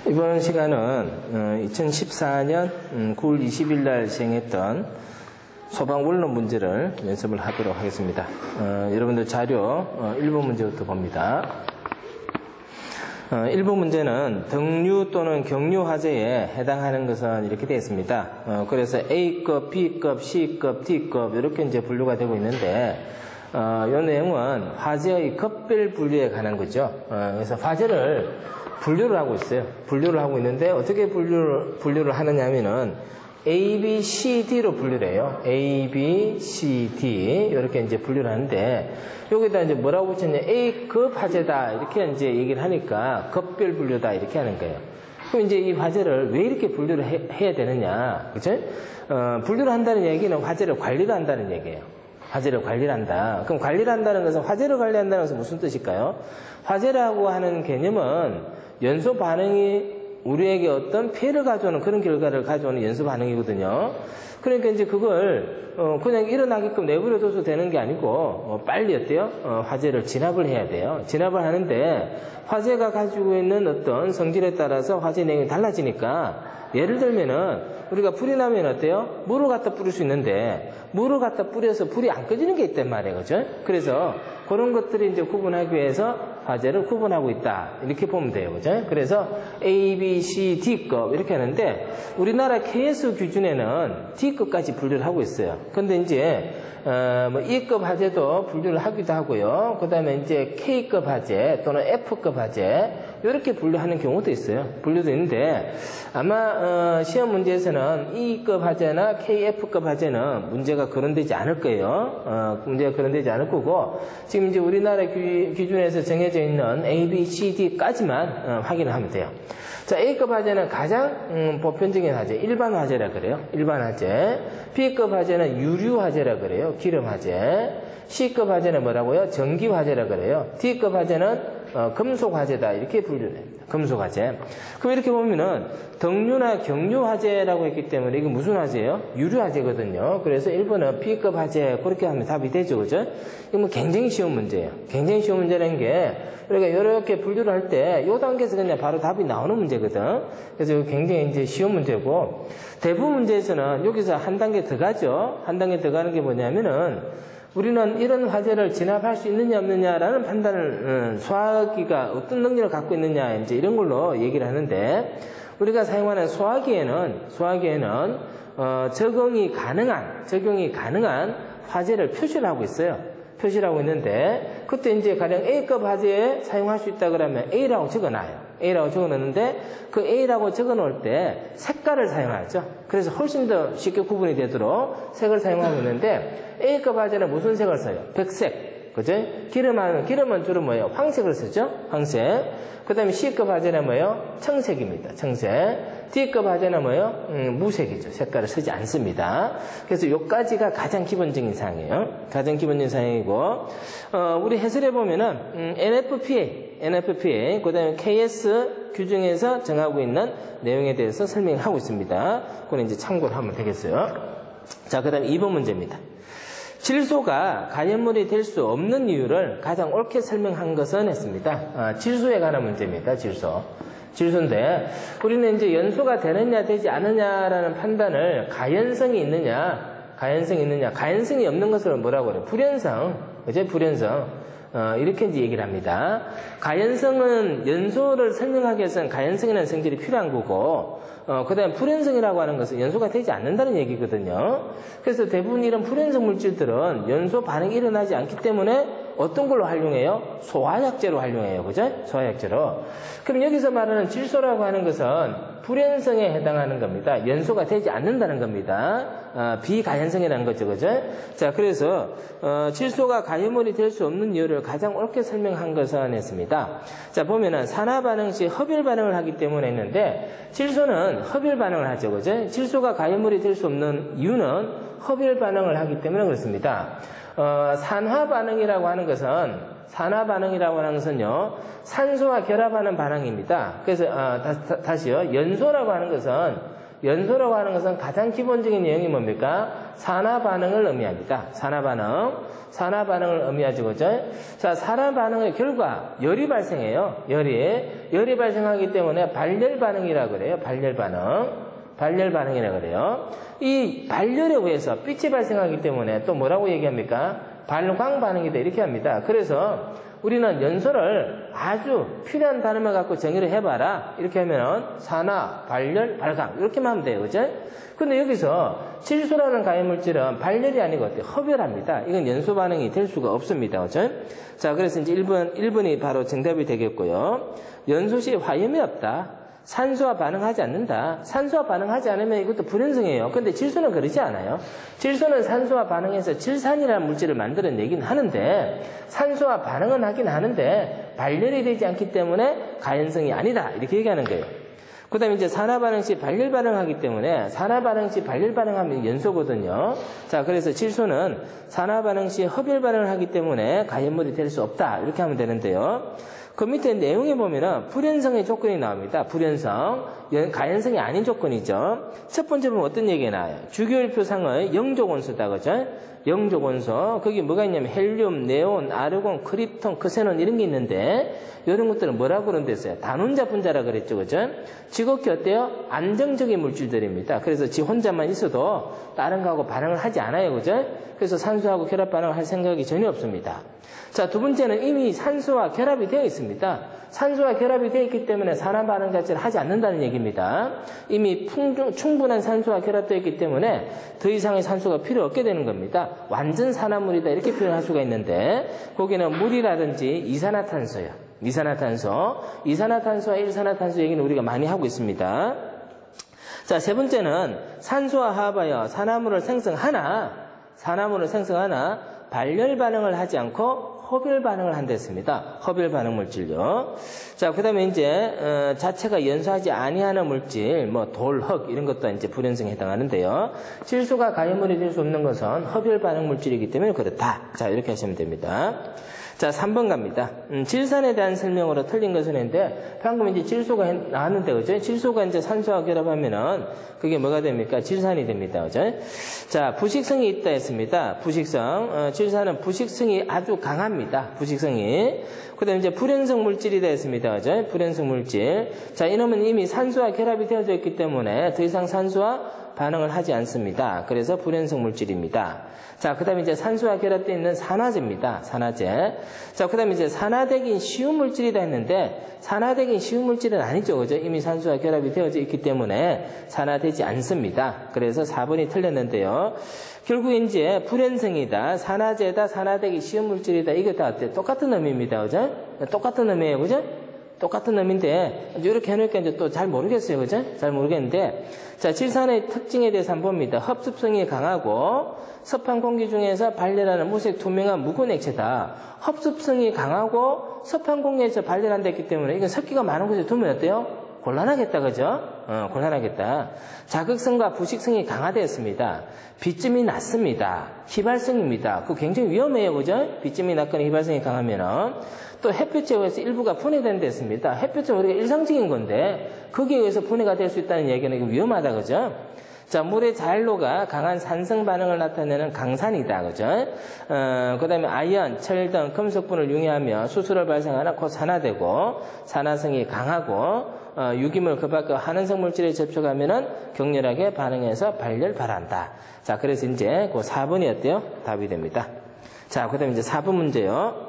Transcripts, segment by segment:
이번 시간은 2014년 9월 20일 날 시행했던 소방 원론 문제를 연습을 하도록 하겠습니다. 여러분들 자료 1번 문제부터 봅니다. 1번 문제는 등류 또는 경류 화재에 해당하는 것은 이렇게 되어 있습니다. 그래서 A급, B급, C급, D급 이렇게 이제 분류가 되고 있는데 이 내용은 화재의 급별 분류에 관한 거죠. 그래서 화재를 분류를 하고 있어요. 분류를 하고 있는데 어떻게 분류를 하느냐면은 A, B, C, D로 분류를 해요. A, B, C, D 이렇게 이제 분류를 하는데 여기다 이제 뭐라고 붙였냐? A급 화재다 이렇게 이제 얘기를 하니까 급별 분류다 이렇게 하는 거예요. 그럼 이제 이 화재를 왜 이렇게 분류를 해야 되느냐? 그죠? 분류를 한다는 얘기는 화재를 관리를 한다는 얘기예요. 화재를 관리를 한다. 그럼 관리를 한다는 것은 화재를 관리한다는 것은 무슨 뜻일까요? 화재라고 하는 개념은 연소 반응이 우리에게 어떤 피해를 가져오는 그런 결과를 가져오는 연소 반응이거든요. 그러니까 이제 그걸 그냥 일어나게끔 내버려둬서 되는 게 아니고 빨리 어때요? 화재를 진압을 해야 돼요. 진압을 하는데 화재가 가지고 있는 어떤 성질에 따라서 화재 내용이 달라지니까 예를 들면은 우리가 불이 나면 어때요? 물을 갖다 뿌릴 수 있는데 물을 갖다 뿌려서 불이 안 꺼지는 게 있단 말이에요. 그죠? 그래서 그런 것들이 이제 구분하기 위해서 화재를 구분하고 있다. 이렇게 보면 돼요. 그죠? 그래서 A, B, C, D급 이렇게 하는데 우리나라 KS 기준에는 D급까지 분류를 하고 있어요. 근데 이제 뭐 E급 화재도 분류를 하기도 하고요. 그 다음에 이제 K급 화재 또는 F급 화재 이렇게 분류하는 경우도 있어요. 분류도 있는데 아마 시험 문제에서는 E급 화재나 KF급 화재는 문제가 거론되지 않을 거예요. 문제가 거론되지 않을 거고 지금 이제 우리나라 기준에서 정해져 있는 A, B, C, D까지만 확인을 하면 돼요. 자, A급 화재는 가장 보편적인 화재, 일반 화재라 그래요. 일반 화재. B급 화재는 유류 화재라 그래요. 기름 화재. C급 화재는 뭐라고요? 전기 화재라 그래요. D급 화재는 금속 화재다 이렇게 분류를 합니다. 금속 화재. 그럼 이렇게 보면은 등류나 경류 화재라고 했기 때문에 이게 무슨 화재예요? 유류 화재거든요. 그래서 1번은 B급 화재 그렇게 하면 답이 되죠, 그죠? 이거 뭐 굉장히 쉬운 문제예요. 굉장히 쉬운 문제라는 게 우리가 이렇게 분류를 할 때 이 단계에서 그냥 바로 답이 나오는 문제거든. 그래서 이거 굉장히 이제 쉬운 문제고 대부분 문제에서는 여기서 한 단계 더 가죠. 한 단계 더 가는 게 뭐냐면은 우리는 이런 화재를 진압할 수 있느냐 없느냐라는 판단을 소화기가 어떤 능력을 갖고 있느냐 이제 이런 걸로 얘기를 하는데 우리가 사용하는 소화기에는 적용이 가능한 화재를 표시를 하고 있어요. 표시를 하고 있는데 그때 이제 가령 A급 화재에 사용할 수 있다 그러면 A라고 적어놔요. A라고 적어놓는데 그 A라고 적어놓을 때 색깔을 사용하죠. 그래서 훨씬 더 쉽게 구분이 되도록 색을 사용하고 있는데 A급 화재는 무슨 색을 써요? 백색. 그죠? 기름은 주로 뭐예요? 황색을 쓰죠? 황색. 그 다음에 C급 화재는 뭐예요? 청색입니다. 청색. D급 화재는 뭐예요? 무색이죠. 색깔을 쓰지 않습니다. 그래서 요까지가 가장 기본적인 사항이에요. 가장 기본적인 사항이고, 우리 해설해 보면은, NFPA, 그 다음에 KS 규정에서 정하고 있는 내용에 대해서 설명을 하고 있습니다. 그건 이제 참고를 하면 되겠어요. 자, 그 다음에 2번 문제입니다. 질소가 가연물이 될 수 없는 이유를 가장 옳게 설명한 것은 했습니다. 질소에 관한 문제입니다. 질소인데 우리는 이제 연소가 되느냐 되지 않느냐라는 판단을 가연성이 있느냐 가연성이 없는 것을 뭐라고 그래요? 불연성. 그죠? 불연성. 이렇게 이제 얘기를 합니다. 가연성은 연소를 설명하기 위해서는 가연성이라는 성질이 필요한 거고, 그 다음에 불연성이라고 하는 것은 연소가 되지 않는다는 얘기거든요. 그래서 대부분 이런 불연성 물질들은 연소 반응이 일어나지 않기 때문에 어떤 걸로 활용해요? 소화약제로 활용해요. 그죠? 소화약제로. 그럼 여기서 말하는 질소라고 하는 것은 불연성에 해당하는 겁니다. 연소가 되지 않는다는 겁니다. 비가연성이라는 거죠. 그죠? 자, 그래서 질소가 가연물이 될 수 없는 이유를 가장 옳게 설명한 것은 했습니다. 자, 보면은 산화 반응 시 흡열 반응을 하기 때문에 했는데 질소는 흡열 반응을 하죠. 그죠? 질소가 가연물이 될 수 없는 이유는 흡열 반응을 하기 때문에 그렇습니다. 산화 반응이라고 하는 것은요, 산소와 결합하는 반응입니다. 그래서, 다시요, 연소라고 하는 것은 연소라고 하는 것은 가장 기본적인 내용이 뭡니까? 산화 반응을 의미합니다. 산화 반응을 의미하죠, 그죠? 자, 산화 반응의 결과 열이 발생해요. 열이 발생하기 때문에 발열 반응이라고 그래요. 발열 반응이라고 그래요. 이 발열에 의해서 빛이 발생하기 때문에 또 뭐라고 얘기합니까? 발광 반응이다 이렇게 합니다. 그래서 우리는 연소를 아주 필요한 단어만 갖고 정의를 해봐라. 이렇게 하면은 산화, 발열, 발광 이렇게만 하면 돼요. 그죠? 근데 여기서 질소라는 가해물질은 발열이 아니고 어때요? 흡열합니다. 이건 연소 반응이 될 수가 없습니다. 그죠? 자, 그래서 이제 1번이 바로 정답이 되겠고요. 연소 시 화염이 없다. 산소와 반응하지 않는다. 산소와 반응하지 않으면 이것도 불연성이에요. 근데 질소는 그러지 않아요. 질소는 산소와 반응해서 질산이라는 물질을 만들어내긴 하는데 산소와 반응은 하긴 하는데 발열이 되지 않기 때문에 가연성이 아니다. 이렇게 얘기하는 거예요. 그 다음에 이제 산화 반응 시 발열 반응하기 때문에 산화 반응 시 발열 반응하면 연소거든요. 자, 그래서 질소는 산화 반응 시 흡열 반응을 하기 때문에 가연물이 될 수 없다. 이렇게 하면 되는데요. 그 밑에 내용에 보면은 불연성의 조건이 나옵니다. 불연성, 가연성이 아닌 조건이죠. 첫 번째 보면 어떤 얘기가 나와요? 주기율표상의 영족원소다, 그죠? 영족원소. 거기 뭐가 있냐면 헬륨, 네온, 아르곤, 크립톤, 크세논 이런 게 있는데 이런 것들은 뭐라고 그런댔어요? 단원자 분자라 그랬죠, 그죠? 지극히 어때요? 안정적인 물질들입니다. 그래서 지 혼자만 있어도 다른 거하고 반응을 하지 않아요, 그죠? 그래서 산소하고 결합 반응을 할 생각이 전혀 없습니다. 자, 두 번째는 이미 산소와 결합이 되어 있습니다. 산소와 결합이 되어 있기 때문에 산화 반응 자체를 하지 않는다는 얘기입니다. 이미 충분한 산소와 결합되어 있기 때문에 더 이상의 산소가 필요 없게 되는 겁니다. 완전 산화물이다 이렇게 표현할 수가 있는데 거기는 물이라든지 이산화탄소요. 이산화탄소와 일산화탄소 얘기는 우리가 많이 하고 있습니다. 자, 세 번째는 산소와 화합하여 산화물을 생성하나 발열 반응을 하지 않고 흡열 반응을 한댔습니다. 흡열 반응 물질요. 자, 그 다음에 이제, 자체가 연소하지 아니하는 물질, 뭐, 돌, 흙, 이런 것도 이제 불연성에 해당하는데요. 질소가 가연물이 될 수 없는 것은 흡열 반응 물질이기 때문에 그렇다. 자, 이렇게 하시면 됩니다. 자, 3번 갑니다. 질산에 대한 설명으로 틀린 것은 했는데, 방금 이제 질소가 나왔는데, 그죠? 질소가 이제 산소와 결합하면은, 그게 뭐가 됩니까? 질산이 됩니다. 그죠? 자, 부식성이 있다 했습니다. 부식성. 질산은 부식성이 아주 강합니다. 부식성이. 그 다음에 이제 불연성 물질이다 했습니다. 그죠? 불연성 물질. 자, 이놈은 이미 산소와 결합이 되어져 있기 때문에 더 이상 산소와 반응을 하지 않습니다. 그래서 불연성 물질입니다. 자, 그 다음에 이제 산소와 결합되어 있는 산화제입니다. 산화제. 자, 그 다음에 이제 산화되긴 쉬운 물질이다 했는데, 산화되긴 쉬운 물질은 아니죠. 그죠? 이미 산소와 결합이 되어져 있기 때문에 산화되지 않습니다. 그래서 4번이 틀렸는데요. 결국 이제 불연성이다, 산화제다, 산화되기 쉬운 물질이다. 이거 다 똑같은 의미입니다. 그죠? 똑같은 의미예요. 그죠? 똑같은 의미인데, 이렇게 해놓으니까 이제 또 잘 모르겠어요. 그죠? 잘 모르겠는데, 자, 질산의 특징에 대해서 한번 봅니다. 흡습성이 강하고, 습한 공기 중에서 발열하는 무색 투명한 묵은 액체다. 흡습성이 강하고, 습한 공기에서 발열한다기 때문에, 이건 습기가 많은 곳에 두면 어때요? 곤란하겠다, 그죠? 곤란하겠다. 자극성과 부식성이 강화되었습니다. 비점이 낮습니다. 휘발성입니다. 그거 굉장히 위험해요, 그죠? 비점이 낮거나 휘발성이 강하면은. 또 햇볕에 의해서 일부가 분해된다 했습니다. 햇볕은 우리가 일상적인 건데 거기에 의해서 분해가 될 수 있다는 얘기는 이거 위험하다, 그죠? 자, 물의 자일로가 강한 산성 반응을 나타내는 강산이다, 그죠? 그 다음에 아연, 철 등 금속분을 융해하며 수소를 발생하나 곧 산화되고 산화성이 강하고 유기물 그 밖에 한원성 물질에 접촉하면은 격렬하게 반응해서 발열 발한다. 자, 그래서 이제 그 4번이 어때요? 답이 됩니다. 자, 그 다음에 이제 4번 문제요.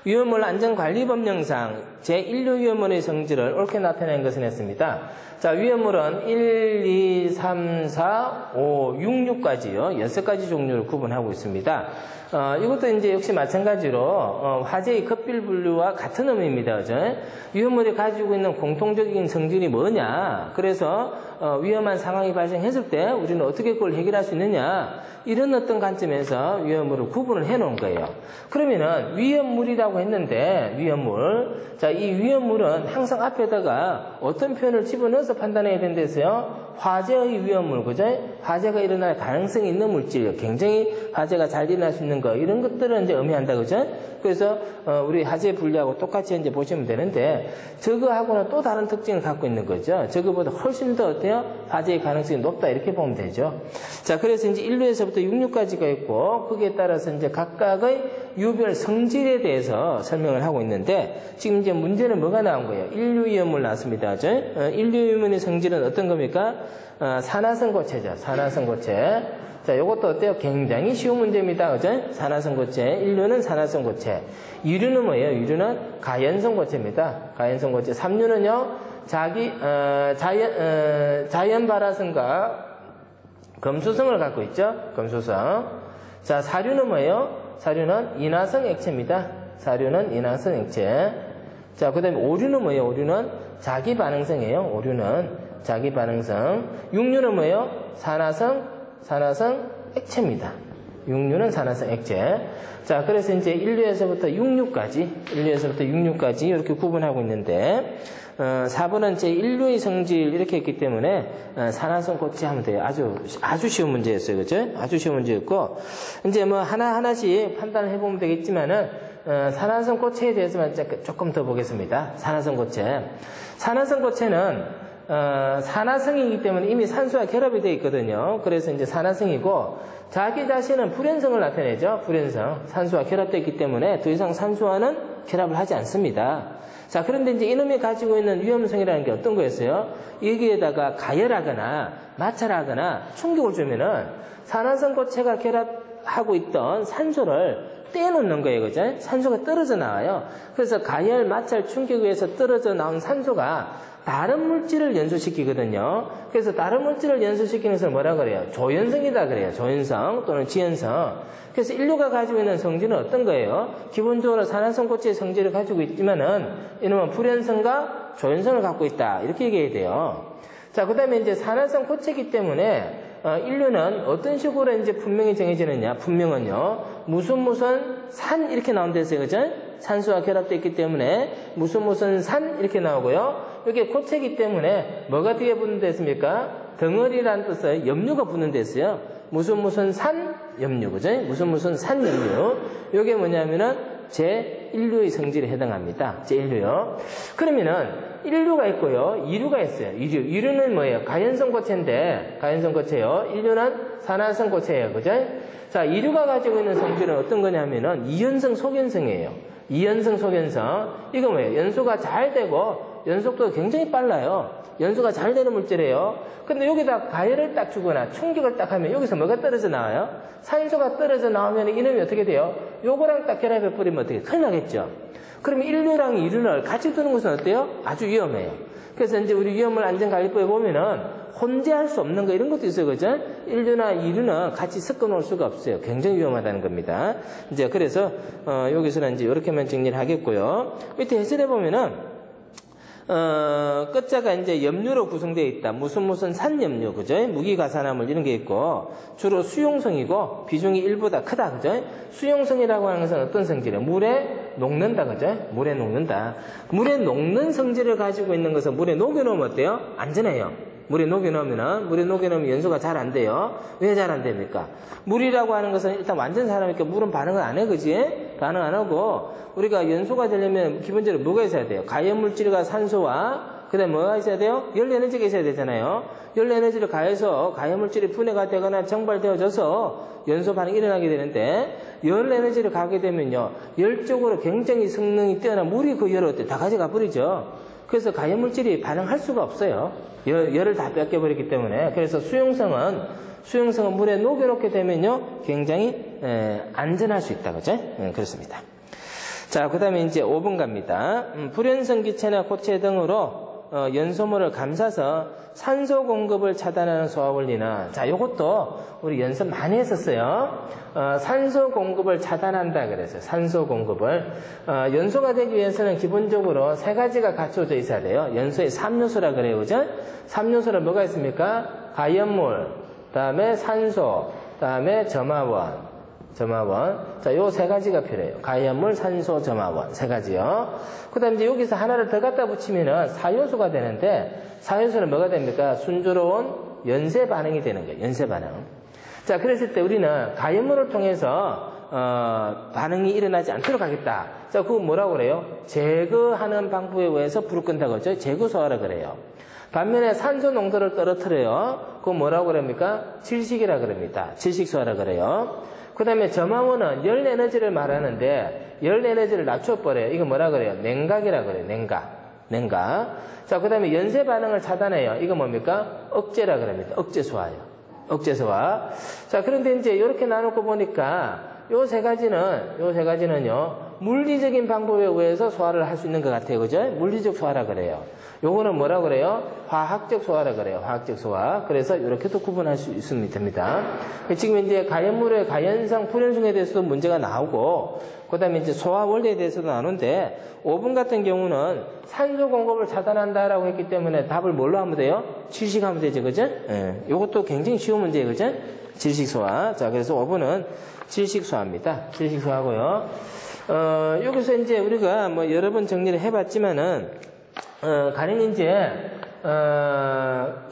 위험물 안전관리법령상 제1류 위험물의 성질을 옳게 나타낸 것은 했습니다. 자, 위험물은 1, 2, 3, 4, 5, 6, 6까지요. 6가지 종류를 구분하고 있습니다. 이것도 이제 역시 마찬가지로 화재의 급필 분류와 같은 의미입니다. 그죠? 위험물이 가지고 있는 공통적인 성질이 뭐냐? 그래서 위험한 상황이 발생했을 때 우리는 어떻게 그걸 해결할 수 있느냐? 이런 어떤 관점에서 위험물을 구분을 해 놓은 거예요. 그러면은 위험물이라고 했는데 위험물. 자, 이 위험물은 항상 앞에다가 어떤 표현을 집어넣어서 판단해야 된다서요. 화재의 위험물, 그죠? 화재가 일어날 가능성이 있는 물질, 굉장히 화재가 잘 일어날 수 있는 있는 거, 이런 것들은 이제 의미한다, 그죠? 그래서, 우리 화재 분리하고 똑같이 이제 보시면 되는데, 저거하고는 또 다른 특징을 갖고 있는 거죠. 저거보다 훨씬 더 어때요? 화재의 가능성이 높다, 이렇게 보면 되죠. 자, 그래서 이제 1류에서부터 6류까지가 있고, 거기에 따라서 이제 각각의 유별 성질에 대해서 설명을 하고 있는데, 지금 이제 문제는 뭐가 나온 거예요? 1류 이염물 나왔습니다. 그죠? 1류 이염물의 성질은 어떤 겁니까? 산화성 고체죠. 산화성 고체. 자, 요것도 어때요? 굉장히 쉬운 문제입니다. 그죠? 산화성 고체. 1류는 산화성 고체. 2류는 뭐예요? 2류는 가연성 고체입니다. 가연성 고체. 3류는요, 자연 발화성과 검수성을 갖고 있죠? 검수성. 자, 4류는 뭐예요? 4류는 인화성 액체입니다. 4류는 인화성 액체. 자, 그 다음에 5류는 뭐예요? 5류는 자기 반응성이에요. 5류는 자기 반응성. 6류는 뭐예요? 산화성 액체입니다. 6류는 산화성 액체. 자, 그래서 이제 1류에서부터 6류까지 이렇게 구분하고 있는데, 4번은 제 1류의 성질 이렇게 했기 때문에, 산화성 고체 하면 돼요. 아주 쉬운 문제였어요. 그죠? 아주 쉬운 문제였고, 이제 뭐 하나하나씩 판단을 해보면 되겠지만은, 산화성 고체에 대해서만 조금 더 보겠습니다. 산화성 고체. 산화성 고체는 산화성이기 때문에 이미 산소와 결합이 되어 있거든요. 그래서 이제 산화성이고, 자기 자신은 불연성을 나타내죠. 불연성. 산소와 결합되어 있기 때문에 더 이상 산소와는 결합을 하지 않습니다. 자, 그런데 이제 이놈이 가지고 있는 위험성이라는 게 어떤 거였어요? 여기에다가 가열하거나 마찰하거나 충격을 주면은 산화성 고체가 결합하고 있던 산소를 떼어놓는 거예요. 그죠? 산소가 떨어져 나와요. 그래서 가열, 마찰, 충격에 의해서 떨어져 나온 산소가 다른 물질을 연소시키거든요. 그래서 다른 물질을 연소시키는 것을 뭐라 그래요? 조연성이다 그래요. 조연성 또는 지연성. 그래서 인류가 가지고 있는 성질은 어떤 거예요? 기본적으로 산화성 고체의 성질을 가지고 있지만은 이놈은 불연성과 조연성을 갖고 있다. 이렇게 얘기해야 돼요. 자, 그 다음에 이제 산화성 고체이기 때문에 인류는 어떤 식으로 이제 분명히 정해지느냐? 분명은요, 무슨 산 이렇게 나온댔어요. 그죠? 산소와 결합되어 있기 때문에 무슨 산 이렇게 나오고요. 이게 고체이기 때문에 뭐가 뒤에 붙는 데있습니까? 덩어리라는 뜻의 염류가 붙는 데있어요. 무슨 산 염류, 그죠? 무슨 산 염류. 이게 뭐냐면은 제1류의 성질에 해당합니다. 제1류요. 그러면은 1류가 있고요. 2류가 있어요. 2류는 뭐예요? 가연성 고체인데, 가연성 고체요. 1류는 산화성 고체예요. 그죠? 자, 2류가 가지고 있는 성질은 어떤 거냐면은 이연성, 속연성이에요. 이연성, 속연성. 이거 뭐예요? 연소가 잘 되고 연속도가 굉장히 빨라요. 연소가 잘 되는 물질이에요. 근데 여기다 가열을 딱 주거나 충격을 딱 하면 여기서 뭐가 떨어져 나와요? 산소가 떨어져 나오면 이놈이 어떻게 돼요? 요거랑 딱 결합해 버리면 어떻게 큰일 나겠죠? 그러면 1류랑 2류를 같이 두는 것은 어때요? 아주 위험해요. 그래서 이제 우리 위험물 안전관리법에 보면은 혼재할 수 없는 거 이런 것도 있어요. 그죠? 1류나 2류는 같이 섞어 놓을 수가 없어요. 굉장히 위험하다는 겁니다. 이제 그래서 여기서는 이제 이렇게만 정리를 하겠고요. 밑에 해설해 보면은 끝자가 이제 염류로 구성되어 있다. 무슨 산염류, 그죠? 무기가산화물 이런 게 있고, 주로 수용성이고, 비중이 1보다 크다, 그죠? 수용성이라고 하는 것은 어떤 성질이에요? 물에 녹는다, 그죠? 물에 녹는다. 물에 녹는 성질을 가지고 있는 것은 물에 녹여놓으면 어때요? 안전해요. 물에 녹여놓으면 연소가 잘 안 돼요. 왜 잘 안 됩니까? 물이라고 하는 것은 일단 완전 사람이니까 물은 반응을 안 해, 그지? 반응 안 하고, 우리가 연소가 되려면 기본적으로 뭐가 있어야 돼요? 가연물질과 산소와, 그 다음에 뭐가 있어야 돼요? 열에너지가 있어야 되잖아요. 열에너지를 가해서 가연물질이 분해가 되거나 정발되어져서 연소 반응이 일어나게 되는데, 열에너지를 가게 되면요, 열적으로 굉장히 성능이 뛰어난 물이 그 열을 다 가져가 버리죠. 그래서 가연물질이 반응할 수가 없어요. 열을 다 뺏겨버리기 때문에. 그래서 수용성은 물에 녹여놓게 되면요, 굉장히 안전할 수 있다, 그죠? 그렇습니다. 자, 그 다음에 이제 5번 갑니다. 불연성 기체나 고체 등으로 연소물을 감싸서 산소 공급을 차단하는 소화 원리는, 자, 요것도 우리 연습 많이 했었어요. 산소 공급을 차단한다 그래서 산소 공급을 연소가 되기 위해서는 기본적으로 세 가지가 갖춰져 있어야 돼요. 연소의 3요소라 그래요, 그죠? 3요소는 뭐가 있습니까? 가연물, 다음에 산소, 다음에 점화원. 자, 요 세 가지가 필요해요. 가연물, 산소, 점화원. 세 가지요. 그 다음에 이제 여기서 하나를 더 갖다 붙이면은 4요소가 되는데, 4요소는 뭐가 됩니까? 순조로운 연쇄 반응이 되는 거예요. 연쇄 반응. 자, 그랬을 때 우리는 가연물을 통해서 반응이 일어나지 않도록 하겠다. 자, 그거 뭐라고 그래요? 제거하는 방법에 의해서 불을 끈다고 하죠. 제거소화라 그래요. 반면에 산소 농도를 떨어뜨려요. 그거 뭐라고 그럽니까? 질식이라 그럽니다. 질식소화라 그래요. 그 다음에 점화원은 열 에너지를 말하는데 열 에너지를 낮춰버려요. 이거 뭐라 그래요? 냉각이라 그래요. 냉각. 자, 그 다음에 연쇄 반응을 차단해요. 이거 뭡니까? 억제라 그럽니다. 억제소화요. 억제소화. 자, 그런데 이제 이렇게 나누고 보니까 요 세 가지는요, 물리적인 방법에 의해서 소화를 할 수 있는 것 같아요. 그죠? 물리적 소화라 그래요. 요거는 뭐라 그래요? 화학적 소화라 그래요. 화학적 소화. 그래서 이렇게도 구분할 수 있으면 됩니다. 지금 이제 가연물의 가연성, 불연성에 대해서도 문제가 나오고, 그 다음에 이제 소화 원리에 대해서도 나오는데, 5번 같은 경우는 산소 공급을 차단한다라고 했기 때문에 답을 뭘로 하면 돼요? 질식하면 되죠. 그죠? 예. 요것도 굉장히 쉬운 문제예요. 그죠? 질식소화. 자, 그래서 5번은 질식소화입니다. 질식소화고요. 여기서 이제 우리가 뭐 여러 번 정리를 해봤지만은, 가령 이제,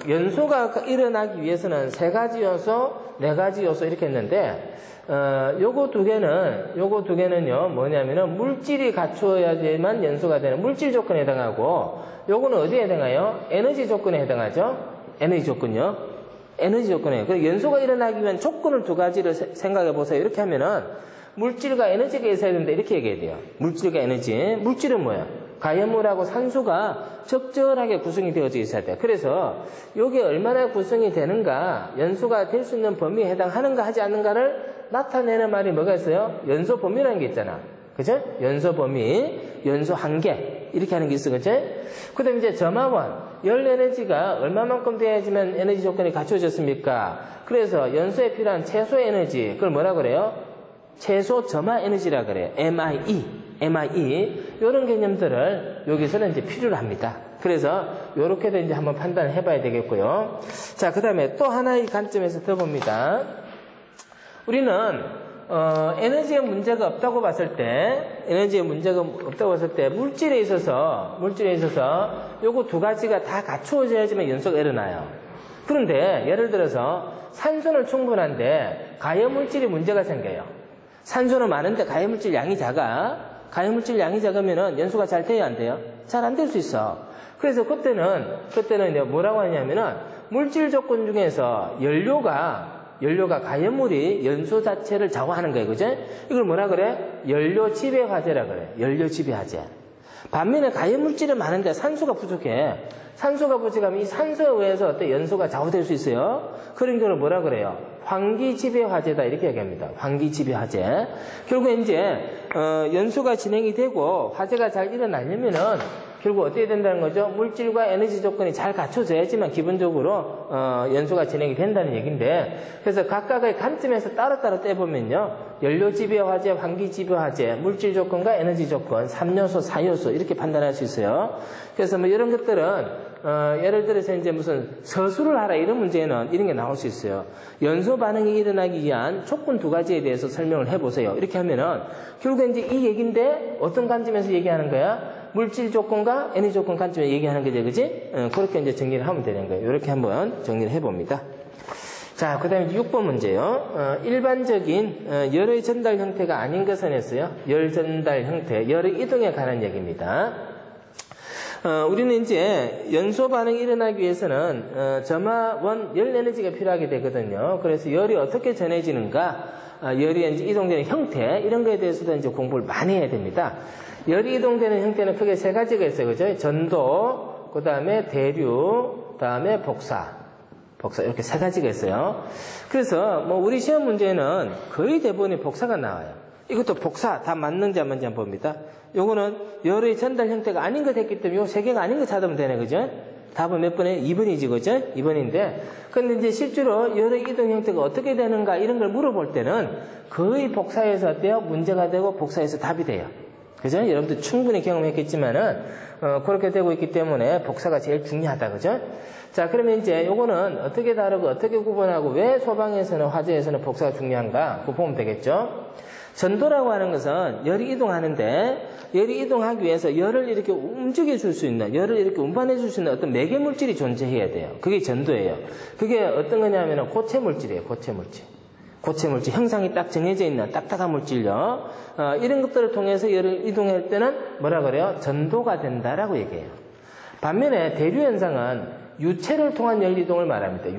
연소가 일어나기 위해서는 3가지 요소, 4가지 요소 이렇게 했는데, 요거 두 개는요, 뭐냐면은 물질이 갖추어야지만 연소가 되는 물질 조건에 해당하고, 요거는 어디에 해당해요? 에너지 조건에 해당하죠? 에너지 조건요. 에너지 조건이에요. 그리고 연소가 일어나기 위한 조건을 2가지를 생각해 보세요. 이렇게 하면은, 물질과 에너지가 있어야 된다. 이렇게 얘기해야 돼요. 물질과 에너지. 물질은 뭐야? 가연물하고 산소가 적절하게 구성이 되어져 있어야 돼요. 그래서 이게 얼마나 구성이 되는가, 연소가 될 수 있는 범위에 해당하는가 하지 않는가를 나타내는 말이 뭐가 있어요? 연소 범위라는 게 있잖아. 그죠? 연소 범위, 연소 한계 이렇게 하는 게 있어. 그죠? 그 다음에 이제 점화원, 열 에너지가 얼마만큼 돼야지만 에너지 조건이 갖춰졌습니까? 그래서 연소에 필요한 최소 에너지, 그걸 뭐라 그래요? 최소 점화 에너지라 그래요. MIE. 이런 개념들을 여기서는 이제 필요로 합니다. 그래서 요렇게도 이제 한번 판단을 해봐야 되겠고요. 자, 그 다음에 또 하나의 관점에서 더 봅니다. 우리는 에너지에 문제가 없다고 봤을 때, 물질에 있어서 요거 2가지가 다 갖추어져야지만 연소가 일어나요. 그런데 예를 들어서 산소는 충분한데 가연물질이 문제가 생겨요. 산소는 많은데 가연물질 양이 작아. 가연물질 양이 작으면은 연소가 잘 돼야 안 돼요? 잘 안 될 수 있어. 그래서 그때는 뭐라고 하냐면은 물질 조건 중에서 연료가 가연물이 연소 자체를 좌우하는 거예요. 그죠? 이걸 뭐라 그래? 연료 지배 화재라 그래. 연료 지배 화재. 반면에 가연물질은 많은데 산소가 부족해. 산소가 부족하면 이 산소에 의해서 어때? 연소가 좌우될 수 있어요. 그런 경우를 뭐라 그래요? 환기 지배 화재다 이렇게 얘기합니다. 환기 지배 화재. 결국 이제 연소가 진행이 되고 화재가 잘 일어나려면은 결국 어떻게 된다는 거죠? 물질과 에너지 조건이 잘 갖춰져야지만 기본적으로 연소가 진행이 된다는 얘기인데, 그래서 각각의 관점에서 따로따로 떼보면요, 연료 지배 화재, 환기 지배 화재, 물질 조건과 에너지 조건, 3요소, 4요소 이렇게 판단할 수 있어요. 그래서 뭐 이런 것들은 예를 들어서 이제 무슨 서술을 하라 이런 문제는 이런 게 나올 수 있어요. 연소 반응이 일어나기 위한 조건 2가지에 대해서 설명을 해보세요. 이렇게 하면은 결국 이제 이 얘기인데 어떤 관점에서 얘기하는 거야? 물질 조건과 에너지 조건 관점에 얘기하는 거죠, 그지? 그렇게 이제 정리를 하면 되는 거예요. 이렇게 한번 정리를 해봅니다. 자, 그 다음에 6번 문제요. 일반적인 열의 전달 형태가 아닌 것은 했어요. 열 전달 형태, 열의 이동에 관한 얘기입니다. 우리는 이제 연소 반응이 일어나기 위해서는 점화원 열 에너지가 필요하게 되거든요. 그래서 열이 어떻게 전해지는가, 열이 이제 이동되는 형태, 이런 거에 대해서도 이제 공부를 많이 해야 됩니다. 열이 이동되는 형태는 크게 3가지가 있어요. 그죠? 전도, 그 다음에 대류, 그 다음에 복사 이렇게 3가지가 있어요. 그래서 뭐 우리 시험 문제는 거의 대부분이 복사가 나와요. 이것도 복사 다 맞는지 안 맞는지 한번 봅니다. 요거는 열의 전달 형태가 아닌 것 했기 때문에 요 3개가 아닌 거 찾으면 되네. 그죠? 답은 몇 번에? 2번이지, 그죠? 2번인데. 근데 이제 실제로 열의 이동 형태가 어떻게 되는가 이런 걸 물어볼 때는 거의 복사해서 어때요? 문제가 되고 복사해서 답이 돼요. 그죠? 여러분들 충분히 경험했겠지만은, 그렇게 되고 있기 때문에 복사가 제일 중요하다. 그죠? 자, 그러면 이제 요거는 어떻게 다르고 어떻게 구분하고 왜 소방에서는 화재에서는 복사가 중요한가? 그거 보면 되겠죠? 전도라고 하는 것은 열이 이동하는데, 열이 이동하기 위해서 열을 이렇게 움직여 줄 수 있는, 열을 이렇게 운반해 줄 수 있는 어떤 매개 물질이 존재해야 돼요. 그게 전도예요. 그게 어떤 거냐면 고체 물질이에요. 고체 물질. 고체 물질, 형상이 딱 정해져 있는 딱딱한 물질요. 이런 것들을 통해서 열을 이동할 때는 뭐라 그래요? 전도가 된다라고 얘기해요. 반면에 대류 현상은 유체를 통한 열 이동을 말합니다.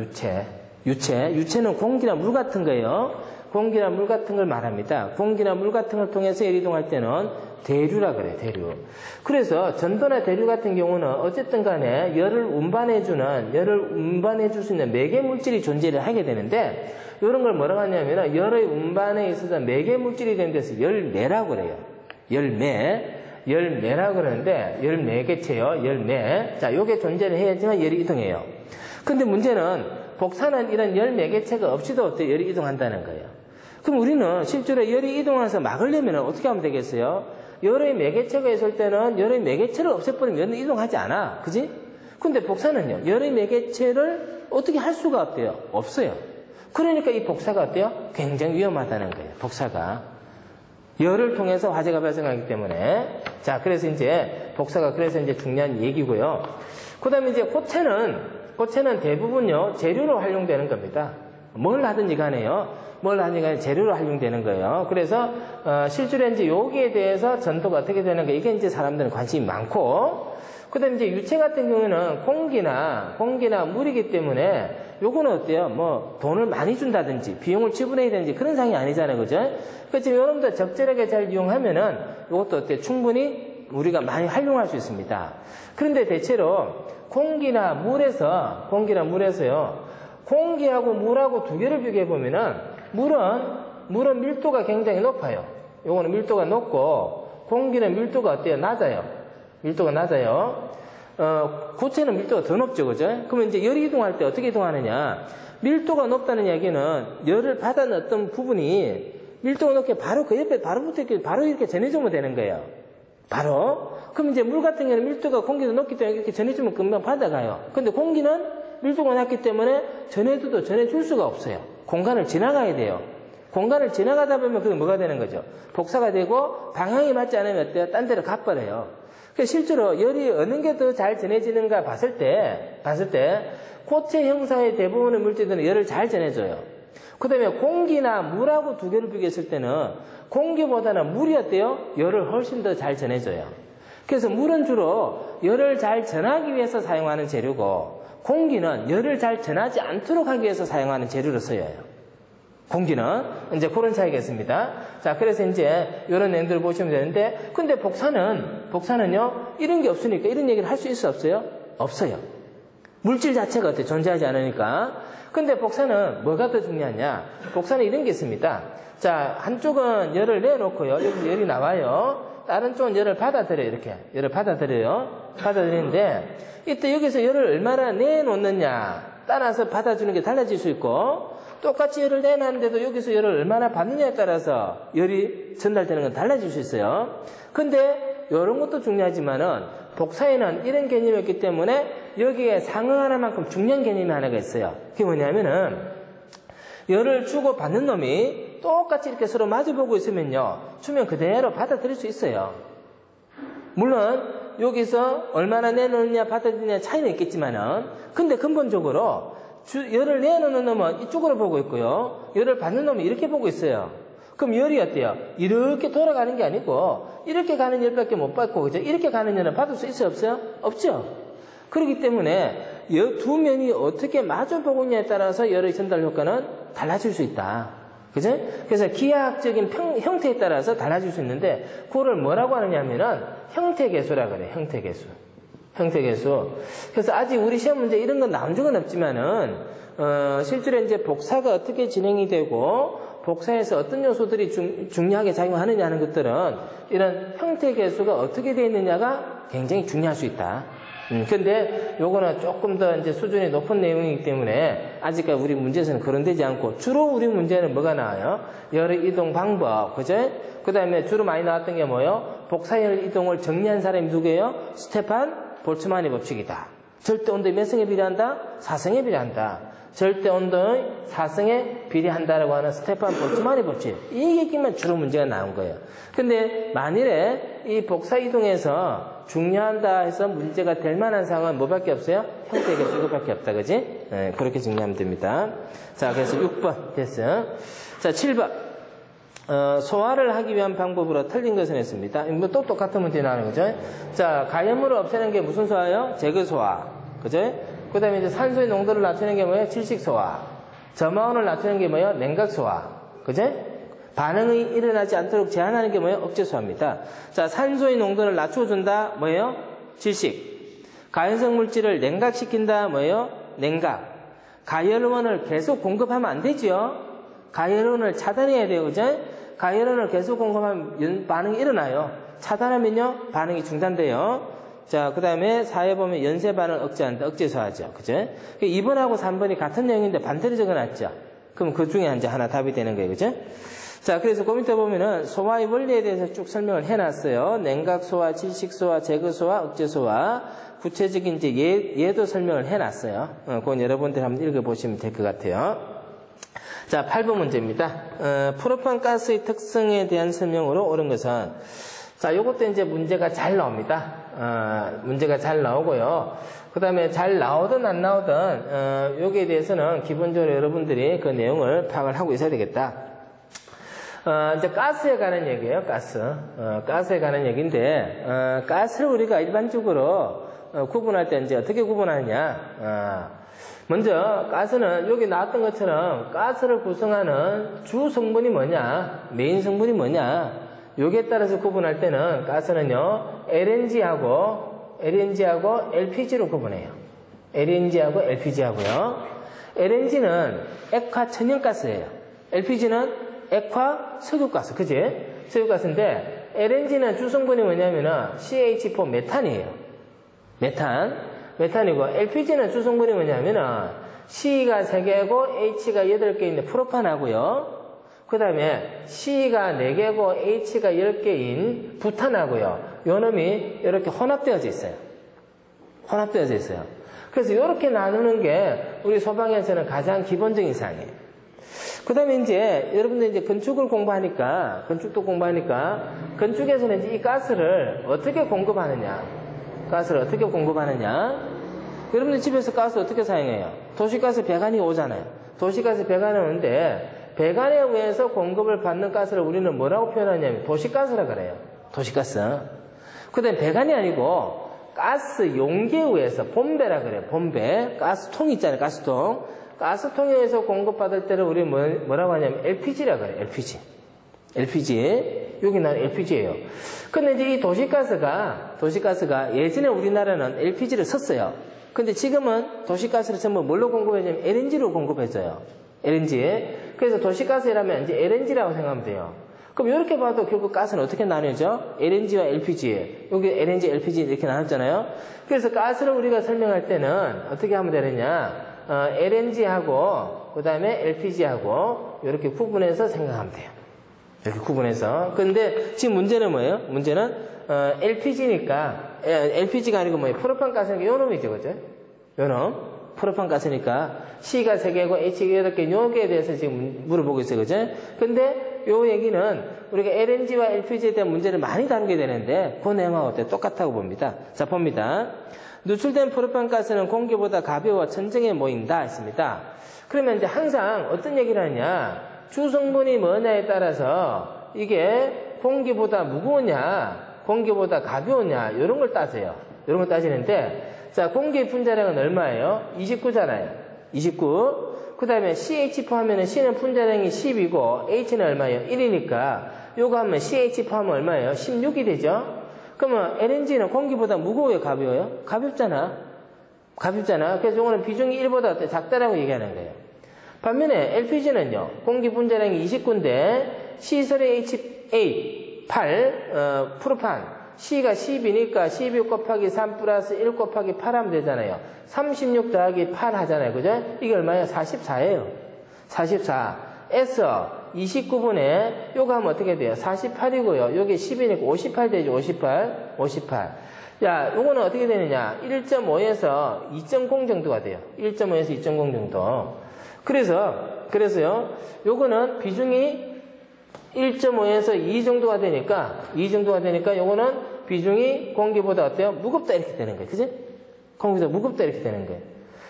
유체는 공기나 물 같은 거예요. 공기나 물 같은 걸 말합니다. 공기나 물 같은 걸 통해서 열 이동할 때는 대류라 그래요. 대류. 그래서 전도나 대류 같은 경우는 어쨌든 간에 열을 운반해 줄 수 있는 매개 물질이 존재를 하게 되는데, 이런 걸 뭐라고 하냐면 열의 운반에 있어서 매개 물질이 된 데서 열매라고 그래요. 열매라고 그러는데, 열매개체요. 열매. 자, 요게 존재를 해야지만 열이 이동해요. 근데 문제는 복사는 이런 열매개체가 없이도 어때요? 열이 이동한다는 거예요. 그럼 우리는 실제로 열이 이동해서 막으려면 어떻게 하면 되겠어요? 열의 매개체가 있을 때는 열의 매개체를 없애버리면 열은 이동하지 않아. 그지? 근데 복사는요, 열의 매개체를 어떻게 할 수가 없대요? 없어요. 그러니까 이 복사가 어때요? 굉장히 위험하다는 거예요. 복사가. 열을 통해서 화재가 발생하기 때문에. 자, 그래서 이제 복사가 그래서 이제 중요한 얘기고요. 그 다음에 이제 고체는 대부분요, 재료로 활용되는 겁니다. 뭘 하든지 간에요. 재료로 활용되는 거예요. 그래서, 실제로 이제 여기에 대해서 전도가 어떻게 되는 가 이게 이제 사람들은 관심이 많고, 그 다음에 이제 유체 같은 경우에는 공기나 물이기 때문에 요거는 어때요? 뭐, 돈을 많이 준다든지, 비용을 지불해야 되는지 그런 상황이 아니잖아요. 그죠? 그래서 여러분들 적절하게 잘 이용하면은 요것도 어때요? 충분히 우리가 많이 활용할 수 있습니다. 그런데 대체로 공기나 물에서요, 공기하고 물하고 두 개를 비교해보면은, 물은 밀도가 굉장히 높아요. 요거는 밀도가 높고, 공기는 밀도가 어때요? 낮아요. 고체는 밀도가 더 높죠, 그죠? 그러면 이제 열이 이동할 때 어떻게 이동하느냐? 밀도가 높다는 이야기는 열을 받은 어떤 부분이 밀도가 높게 바로 그 옆에 바로 이렇게 전해주면 되는 거예요. 그럼 이제 물 같은 경우는 밀도가 공기도 높기 때문에 이렇게 전해주면 금방 받아가요. 근데 공기는 밀도가 낮기 때문에 전해줘도 전해줄 수가 없어요. 공간을 지나가야 돼요. 공간을 지나가다 보면 그게 뭐가 되는 거죠? 복사가 되고 방향이 맞지 않으면 어때요? 딴 데로 가버려요. 그래서 실제로 열이 어느 게 더 잘 전해지는가 봤을 때 고체 형상의 대부분의 물질들은 열을 잘 전해줘요. 그 다음에 공기나 물하고 두 개를 비교했을 때는 공기보다는 물이 어때요? 열을 훨씬 더 잘 전해줘요. 그래서 물은 주로 열을 잘 전하기 위해서 사용하는 재료고, 공기는 열을 잘 전하지 않도록 하기 위해서 사용하는 재료로 쓰여요. 공기는 이제 그런 차이가 있습니다. 자, 그래서 이제 이런 내용들을 보시면 되는데, 근데 복사는요, 이런 게 없으니까 이런 얘기를 할 수 있어 없어요? 없어요. 물질 자체가 어때? 존재하지 않으니까. 근데 복사는 뭐가 더 중요하냐? 복사는 이런 게 있습니다. 자, 한쪽은 열을 내놓고요. 여기 열이 나와요. 다른 쪽은 열을 받아들여요. 이렇게. 열을 받아들이는데, 이때 여기서 열을 얼마나 내놓느냐 따라서 받아주는 게 달라질 수 있고, 똑같이 열을 내놨는데도 여기서 열을 얼마나 받느냐에 따라서 열이 전달되는 건 달라질 수 있어요. 근데 이런 것도 중요하지만은 복사에는 이런 개념이 있기 때문에 여기에 상응하는 만큼 중요한 개념이 하나가 있어요. 그게 뭐냐면은 열을 주고 받는 놈이 똑같이 이렇게 서로 마주보고 있으면요, 주면 그대로 받아들일 수 있어요. 물론 여기서 얼마나 내놓느냐 받아들이느냐 차이는 있겠지만은, 근데 근본적으로 열을 내놓는 놈은 이쪽으로 보고 있고요, 열을 받는 놈은 이렇게 보고 있어요. 그럼 열이 어때요? 이렇게 돌아가는 게 아니고 이렇게 가는 열밖에 못 받고, 그죠? 이렇게 가는 열은 받을 수 있어요, 없어요? 없죠. 그렇기 때문에 두 면이 어떻게 마주 보고 있냐에 따라서 열의 전달 효과는 달라질 수 있다. 그죠? 그래서 기하학적인 형태에 따라서 달라질 수 있는데, 그거를 뭐라고 하느냐 하면은 형태계수라 그래요. 형태계수. 그래서 아직 우리 시험 문제 이런 건 나온 적은 없지만은, 실제로 이제 복사가 어떻게 진행이 되고, 복사에서 어떤 요소들이 중요하게 작용하느냐 하는 것들은 이런 형태계수가 어떻게 되어 있느냐가 굉장히 중요할 수 있다. 근데 요거는 조금 더 이제 수준이 높은 내용이기 때문에 아직까지 우리 문제에서는 거론되지 않고, 주로 우리 문제는 뭐가 나와요? 열의 이동 방법, 그죠? 그 다음에 주로 많이 나왔던 게 뭐예요? 복사열 이동을 정리한 사람이 누구예요? 스테판 볼츠만의 법칙이다. 절대 온도의 몇 승에 비례한다? 4승에 비례한다. 절대 온도의 4승에 비례한다라고 하는 스테판 볼츠만의 법칙. 이 얘기만 주로 문제가 나온 거예요. 근데 만일에 이 복사 이동에서 중요한다 해서 문제가 될 만한 상황은 뭐밖에 없어요? 형태 개수 이것밖에 없다, 그지? 네, 그렇게 정리하면 됩니다. 자, 그래서 6번 됐어요. 자, 7번. 소화를 하기 위한 방법으로 틀린 것은 했습니다. 뭐 또 똑같은 문제 나오는 거죠. 자, 가염물을 없애는 게 무슨 소화예요? 제거소화. 그죠? 그 다음에 이제 산소의 농도를 낮추는 게 뭐예요? 질식소화. 점화온을 낮추는 게 뭐예요? 냉각소화. 그죠? 반응이 일어나지 않도록 제한하는 게 뭐예요? 억제소화입니다. 자, 산소의 농도를 낮춰준다. 뭐예요? 질식. 가연성 물질을 냉각시킨다. 뭐예요? 냉각. 가열원을 계속 공급하면 안 되죠. 가열원을 차단해야 돼요. 그죠? 가열원을 계속 공급하면 반응이 일어나요. 차단하면요, 반응이 중단돼요. 자, 그 다음에 4에 보면 연쇄 반응을 억제한다. 억제소화하죠. 그죠? 2번하고 3번이 같은 내용인데 반대로 적어놨죠. 그럼 그 중에 이제 하나 답이 되는 거예요. 그죠? 자, 그래서 그 밑에 보면은 소화의 원리에 대해서 쭉 설명을 해놨어요. 냉각소화, 질식소화, 제거소화, 억제소화. 구체적인 이제 예도 설명을 해놨어요. 그건 여러분들 한번 읽어보시면 될 것 같아요. 자, 8번 문제입니다. 프로판 가스의 특성에 대한 설명으로 옳은 것은, 자, 요것도 이제 문제가 잘 나옵니다. 문제가 잘 나오고요. 그 다음에 잘 나오든 안 나오든, 여기에 대해서는 기본적으로 여러분들이 그 내용을 파악을 하고 있어야 되겠다. 이제 가스에 관한 얘기예요, 가스. 가스에 관한 얘기인데, 가스를 우리가 일반적으로 구분할 때 이제 어떻게 구분하느냐. 먼저, 가스는 여기 나왔던 것처럼 가스를 구성하는 주 성분이 뭐냐, 메인 성분이 뭐냐, 여기에 따라서 구분할 때는 가스는요, LNG하고 LPG로 구분해요. LNG하고 LPG하고요. LNG는 액화 천연가스예요. LPG는 액화 석유가스, 그지? 석유가스인데, LNG는 주성분이 뭐냐면은 CH4 메탄이에요. 메탄이고, LPG는 주성분이 뭐냐면은 C가 3개고 H가 8개인데 프로판하고요. 그 다음에 C가 4개고 H가 10개인 부탄하고요. 요 놈이 이렇게 혼합되어져 있어요. 그래서 이렇게 나누는 게 우리 소방에서는 가장 기본적인 사항이에요. 그 다음에 이제 여러분들 이제 건축도 공부하니까 건축에서는 이제 이 가스를 어떻게 공급하느냐. 여러분들 집에서 가스 어떻게 사용해요? 도시가스 배관이 오잖아요. 도시가스 배관이 오는데 배관에 의해서 공급을 받는 가스를 우리는 뭐라고 표현하냐면 도시가스라 그래요. 도시가스. 그 다음에 배관이 아니고 가스 용기에 의해서 본배라 그래요. 본배. 가스통 있잖아요. 가스통. 가스통에 의해서 공급받을 때를 우리 뭐라고 하냐면 LPG라 그래요. LPG. 여기 나는 LPG예요. 근데 이제 이 도시가스가 예전에 우리나라는 LPG를 썼어요. 근데 지금은 도시가스를 전부 뭘로 공급해주냐면 LNG로 공급해줘요. LNG. 그래서 도시가스라면 이제 LNG라고 생각하면 돼요. 그럼 이렇게 봐도 결국 가스는 어떻게 나뉘어져? LNG와 LPG. 여기 LNG, LPG 이렇게 나눴잖아요. 그래서 가스를 우리가 설명할 때는 어떻게 하면 되느냐? LNG하고 그 다음에 LPG하고 이렇게 구분해서 생각하면 돼요. 이렇게 구분해서. 근데 지금 문제는 뭐예요? 문제는 LPG니까 LPG가 아니고 뭐예요? 프로판 가스니까 요 놈이죠, 그죠? 요 놈. 프로판 가스니까 C가 3개고 H가 8개 요기에 대해서 지금 물어보고 있어요, 그죠? 근데 요 얘기는 우리가 LNG와 LPG에 대한 문제를 많이 다루게 되는데 그 내용하고 똑같다고 봅니다. 자, 봅니다. 누출된 프로판 가스는 공기보다 가벼워 천정에 모인다 했습니다. 그러면 이제 항상 어떤 얘기를 하냐? 주성분이 뭐냐에 따라서 이게 공기보다 무거우냐, 공기보다 가벼우냐 이런 걸 따져요. 이런 걸 따지는데 자, 공기의 분자량은 얼마예요? 29잖아요. 29. 그 다음에 CH 포함하면 C는 분자량이 10이고 H는 얼마예요? 1이니까 요거 하면 CH 포함하면 얼마예요? 16이 되죠? 그러면 LNG는 공기보다 무거워요? 가벼워요? 가볍잖아. 그래서 요거는 비중이 1보다 작다라고 얘기하는 거예요. 반면에 LPG는요, 공기 분자량이 29인데 C설의 H8, 8, 프로판. C가 10이니까 12 곱하기 3 플러스 1 곱하기 8 하면 되잖아요. 36 더하기 8 하잖아요. 그죠? 이게 얼마예요? 44예요. 44. S 29분에 요거 하면 어떻게 돼요? 48이고요. 요게 10이니까 58 되죠. 58. 야, 요거는 어떻게 되느냐? 1.5에서 2.0 정도가 돼요. 1.5에서 2.0 정도. 그래서요. 요거는 비중이 1.5에서 2 정도가 되니까 요거는 비중이 공기보다 어때요? 무겁다 이렇게 되는 거예요. 그지? 공기보다 무겁다 이렇게 되는 거예요.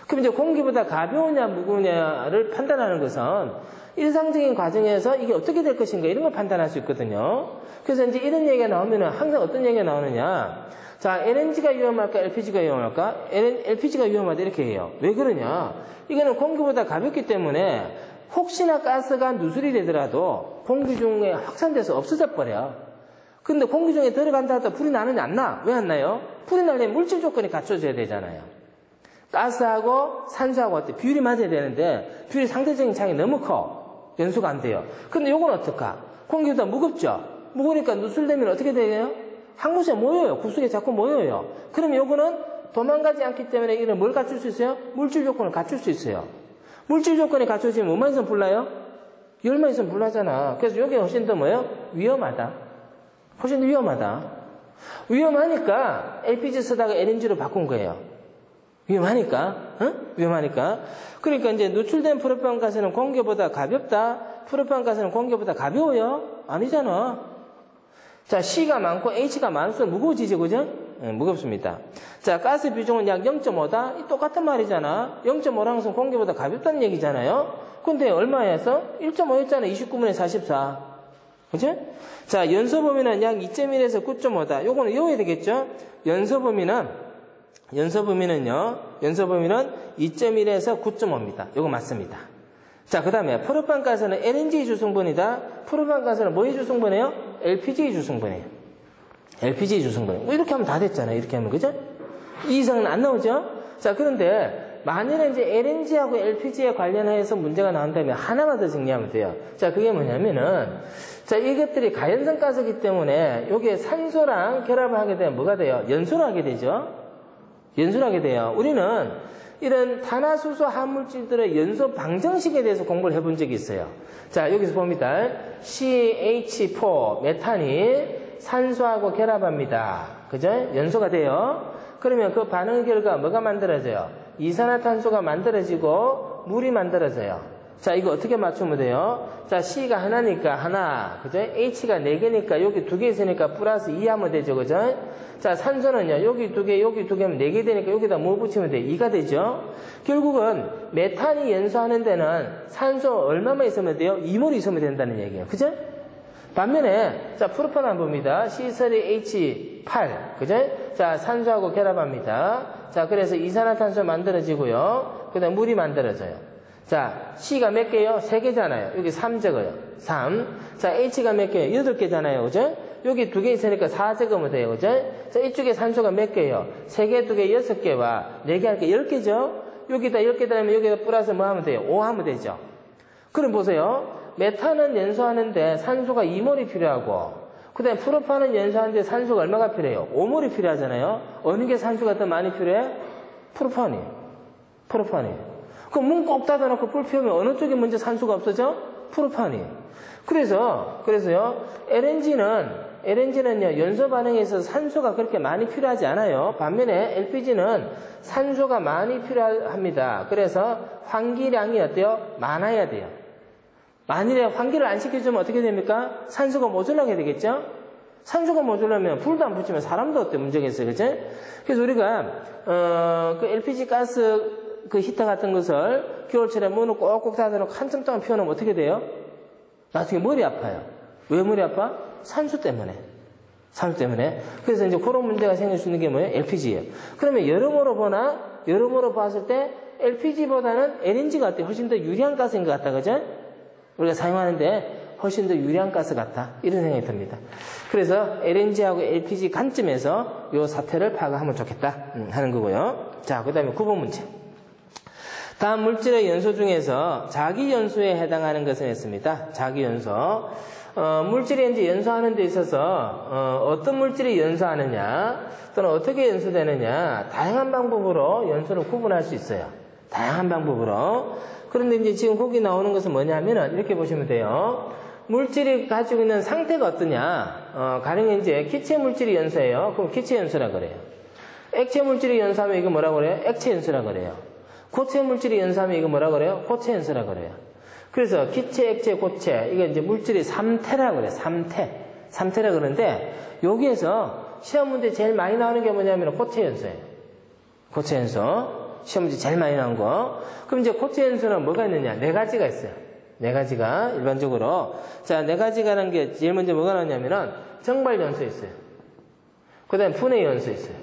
그럼 이제 공기보다 가벼우냐 무거우냐를 판단하는 것은 일상적인 과정에서 이게 어떻게 될 것인가 이런 걸 판단할 수 있거든요. 그래서 이제 이런 얘기가 나오면은 항상 어떤 얘기가 나오느냐. 자, LNG가 위험할까? LPG가 위험할까? LPG가 위험하다 이렇게 해요. 왜 그러냐? 이거는 공기보다 가볍기 때문에 혹시나 가스가 누설이 되더라도 공기 중에 확산돼서 없어져 버려. 근데 공기 중에 들어간다 하다 불이 나느냐 안 나? 왜 안 나요? 불이 나려면 물질 조건이 갖춰져야 되잖아요. 가스하고 산소하고 어때? 비율이 맞아야 되는데 비율이 상대적인 차이가 너무 커. 연소가 안 돼요. 근데 요건 어떡하? 공기보다 무겁죠? 무거우니까 누설되면 어떻게 돼요? 항문수에 모여요. 굴속에 자꾸 모여요. 그럼 요거는 도망가지 않기 때문에 이런 뭘 갖출 수 있어요? 물질 조건을 갖출 수 있어요. 물질 조건이 갖춰지면 뭐만 있으면 불나요? 열만 있으면 불나잖아. 그래서 요게 훨씬 더 뭐예요? 위험하다. 훨씬 더 위험하다. 위험하니까 LPG 쓰다가 LNG로 바꾼 거예요. 위험하니까. 응? 위험하니까. 그러니까 이제 누출된 프로판가스는 공기보다 가볍다. 프로판가스는 공기보다 가벼워요? 아니잖아. 자, C가 많고 H가 많을수록 무거워지죠, 그죠? 네, 무겁습니다. 자, 가스 비중은 약 0.5다? 똑같은 말이잖아. 0.5라는 것은 공기보다 가볍다는 얘기잖아요. 근데 얼마에서? 1.5였잖아. 29분의 44. 그죠? 자, 연소 범위는 약 2.1에서 9.5다. 요거는 외워야 되겠죠? 연소 범위는 2.1에서 9.5입니다. 요거 맞습니다. 자, 그 다음에 프로판가스는 LNG 주성분이다. 프로판가스는 뭐의 주성분이에요? LPG 주성분이에요. LPG 주성분이에요. 뭐 이렇게 하면 다 됐잖아요. 이렇게 하면, 그죠? 이 이상은 안 나오죠? 자, 그런데 만일에 이제 LNG하고 LPG에 관련해서 문제가 나온다면 하나만 더 정리하면 돼요. 자, 그게 뭐냐면은, 자, 이것들이 가연성 가스이기 때문에 요게 산소랑 결합을 하게 되면 뭐가 돼요? 연소를 하게 되죠? 연소를 하게 돼요. 우리는 이런 탄화수소 화물질들의 연소 방정식에 대해서 공부를 해본 적이 있어요. 자, 여기서 봅니다. CH4, 메탄이 산소하고 결합합니다. 그죠? 연소가 돼요. 그러면 그 반응 결과 뭐가 만들어져요? 이산화탄소가 만들어지고 물이 만들어져요. 자, 이거 어떻게 맞추면 돼요? 자, C가 하나니까 하나, 그죠? H가 4개니까 여기 2개 있으니까 플러스 2 하면 되죠, 그죠? 자, 산소는요, 여기 2개, 여기 2개 하면 4개 되니까 여기다 뭐 붙이면 돼? 2가 되죠? 결국은 메탄이 연소하는 데는 산소 얼마만 있으면 돼요? 2몰 있으면 된다는 얘기예요. 그죠? 반면에, 자, 프로판 한번 봅니다. C3H8, 그죠? 자, 산소하고 결합합니다. 자, 그래서 이산화탄소 만들어지고요. 그 다음 물이 만들어져요. 자, C가 몇 개요? 3개잖아요. 여기 3 적어요. 3. 자, H가 몇 개요? 8개잖아요. 그죠? 여기 2개 있으니까 4 적으면 돼요. 그죠? 자, 이쪽에 산소가 몇 개요? 3개, 2개, 6개와 4개 할게 10개죠? 여기다 10개 달면 여기다 플러스 뭐 하면 돼요? 5 하면 되죠? 그럼 보세요. 메탄은 연소하는데 산소가 2몰이 필요하고, 그 다음에 프로판은 연소하는데 산소가 얼마가 필요해요? 5몰이 필요하잖아요? 어느 게 산소가 더 많이 필요해? 프로판이에요. 그럼 문 꼭 닫아놓고 불 피우면 어느 쪽에 먼저 산소가 없어져? 프로판이. 그래서요, LNG는요, 연소 반응에서 산소가 그렇게 많이 필요하지 않아요. 반면에 LPG는 산소가 많이 필요합니다. 그래서 환기량이 어때요? 많아야 돼요. 만일에 환기를 안 시켜주면 어떻게 됩니까? 산소가 모자라게 되겠죠? 산소가 모자라면 불도 안 붙이면 사람도 어때? 문제가 있어요. 그죠? 그래서 우리가, 그 LPG 가스 그 히터 같은 것을 겨울철에 문을 꼭꼭 닫아놓고 한참 동안 피워놓으면 어떻게 돼요? 나중에 머리 아파요. 왜 머리 아파? 산소 때문에. 그래서 이제 그런 문제가 생길 수 있는 게 뭐예요? LPG예요. 그러면 여러모로 봤을 때 LPG보다는 LNG가 어때요? 훨씬 더 유리한 가스인 것 같다. 그죠? 우리가 사용하는데 훨씬 더 유리한 가스 같다. 이런 생각이 듭니다. 그래서 LNG하고 LPG 관점에서 이 사태를 파악하면 좋겠다 하는 거고요. 자, 그 다음에 9번 문제. 다음 물질의 연소 중에서 자기연소에 해당하는 것은 있습니다. 자기연소. 물질이 이제 연소하는 데 있어서, 어떤 물질이 연소하느냐, 또는 어떻게 연소되느냐, 다양한 방법으로 연소를 구분할 수 있어요. 다양한 방법으로. 그런데 이제 지금 거기 나오는 것은 뭐냐면은, 이렇게 보시면 돼요. 물질이 가지고 있는 상태가 어떠냐, 가령 이제 기체 물질이 연소해요. 그럼 기체 연소라 그래요. 액체 물질이 연소하면 이거 뭐라 그래요? 액체 연소라 그래요. 고체 물질이 연소하면 이거 뭐라 그래요? 고체 연소라 그래요. 그래서 기체, 액체, 고체, 이거 이제 물질이 3태라 그래요. 3태라 그러는데, 여기에서 시험 문제 제일 많이 나오는 게 뭐냐면 고체 연소예요. 고체 연소. 시험 문제 제일 많이 나온 거. 그럼 이제 고체 연소는 뭐가 있느냐? 네 가지가 있어요. 네 가지가 일반적으로. 자, 네 가지가라는 게 제일 먼저 뭐가 나오냐면은 정발 연소 있어요. 그 다음에 분해 연소 있어요.